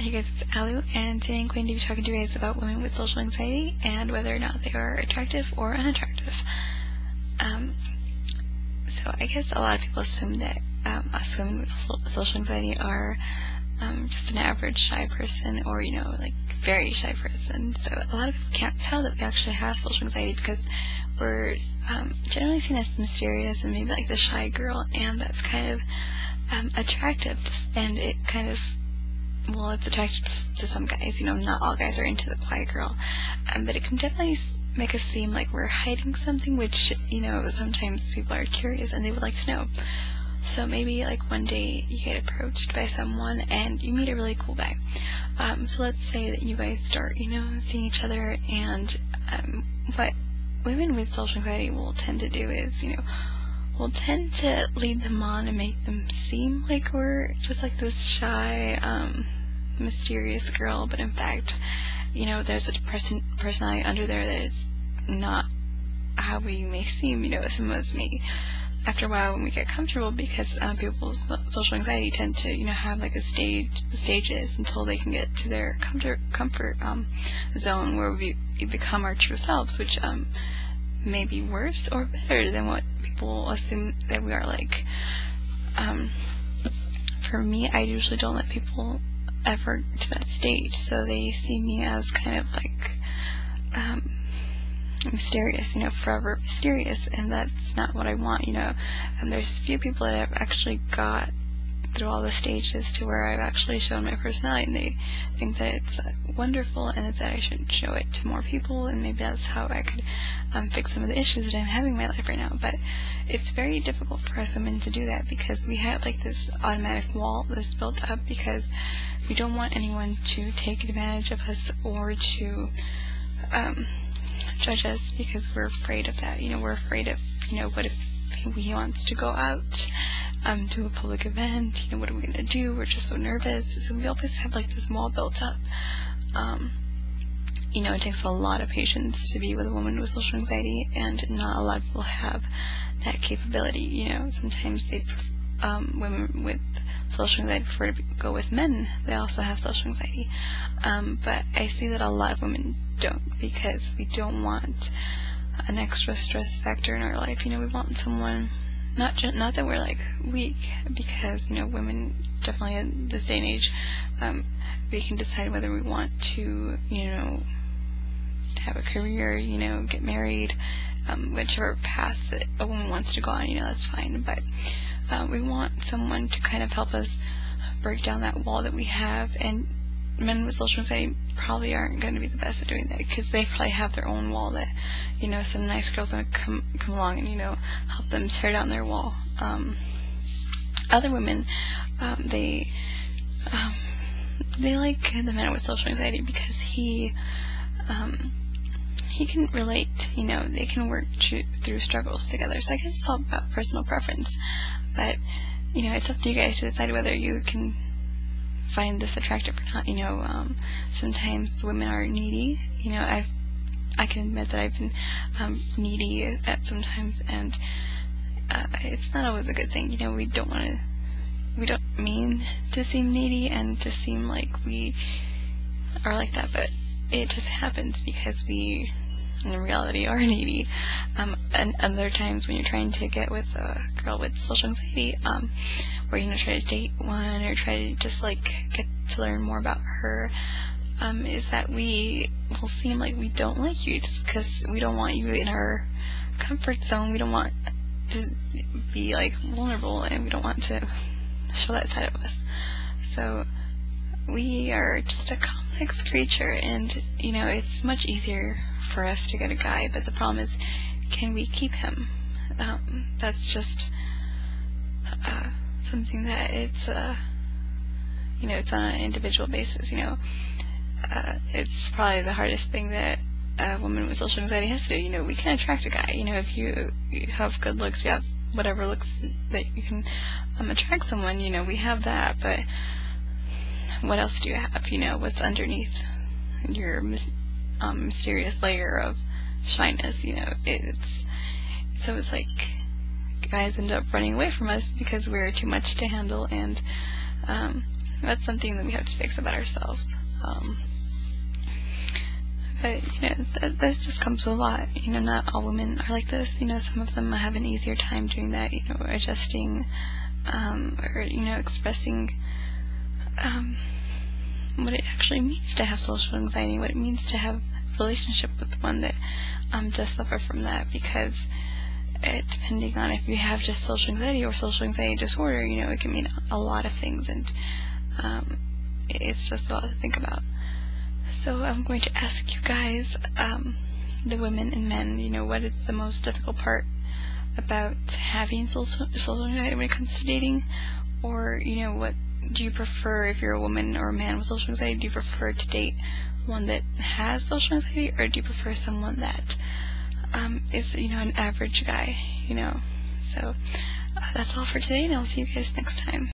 Hey guys, it's Alu, and today I'm going to be talking to you guys about women with social anxiety and whether or not they are attractive or unattractive. So I guess a lot of people assume that us women with social anxiety are just an average shy person, or like very shy person. So a lot of people can't tell that we actually have social anxiety because we're generally seen as mysterious and maybe like the shy girl, and that's kind of attractive, and it kind of, well, it's attractive to some guys. Not all guys are into the quiet girl, but it can definitely make us seem like we're hiding something, which, sometimes people are curious and they would like to know. So maybe like one day you get approached by someone and you meet a really cool guy. So let's say that you guys start, seeing each other, and what women with social anxiety will tend to do is, we'll tend to lead them on and make them seem like we're just like this shy, mysterious girl, but in fact, there's a personality under there that is not how we may seem. Some of us may, after a while, when we get comfortable, because people's social anxiety tend to, have like stages until they can get to their comfort zone where we become our true selves, which may be worse or better than what people assume that we are like. For me, I usually don't let people ever to that stage, so they see me as kind of like mysterious, forever mysterious, and that's not what I want. And there's few people that have actually got through all the stages to where I've actually shown my personality, and they think that it's wonderful and that I should show it to more people, and maybe that's how I could fix some of the issues that I'm having in my life right now. But it's very difficult for us women to do that, because we have like this automatic wall that's built up, because we don't want anyone to take advantage of us or to judge us, because we're afraid of that. We're afraid of, what if he wants to go out to a public event, what are we going to do? We're just so nervous. So we always have like this wall built up. It takes a lot of patience to be with a woman with social anxiety, and not a lot of people have that capability. Sometimes women with social anxiety prefer to go with men. They also have social anxiety. But I see that a lot of women don't, because we don't want an extra stress factor in our life. We want someone, not that we're like weak, because women definitely in this day and age, we can decide whether we want to have a career, get married, whichever path that a woman wants to go on, that's fine. But we want someone to kind of help us break down that wall that we have, and men with social anxiety probably aren't going to be the best at doing that, because they probably have their own wall that, some nice girl's going to come along and, help them tear down their wall. Other women, they like the man with social anxiety because he can relate, they can work through struggles together. So I guess it's all about personal preference. But, it's up to you guys to decide whether you can find this attractive or not. Sometimes women are needy. I can admit that I've been needy at sometimes, and it's not always a good thing. We don't mean to seem needy and to seem like we are like that, but it just happens because we, in reality, are needy. And other times when you're trying to get with a girl with social anxiety, or try to date one, or try to just like get to learn more about her, is that we will seem like we don't like you just because we don't want you in our comfort zone. We don't want to be like vulnerable, and we don't want to show that side of us. So we are just a complex creature, and it's much easier for us to get a guy, but the problem is, can we keep him? That's just something that it's it's on an individual basis. It's probably the hardest thing that a woman with social anxiety has to do. We can attract a guy. If you have good looks, you have whatever looks that you can attract someone. We have that, but what else do you have? What's underneath your mysterious layer of shyness? It's like guys end up running away from us because we're too much to handle, and That's something that we have to fix about ourselves. But, that just comes with a lot. Not all women are like this. Some of them have an easier time doing that, adjusting, or, expressing what it actually means to have social anxiety, what it means to have a relationship with one that does suffer from that, because depending on if you have just social anxiety or social anxiety disorder, it can mean a lot of things, and it's just a lot to think about. So I'm going to ask you guys, the women and men, what is the most difficult part about having social anxiety when it comes to dating? Or, what do you prefer if you're a woman or a man with social anxiety? Do you prefer to date one that has social anxiety, or do you prefer someone that is, an average guy, So that's all for today, and I'll see you guys next time.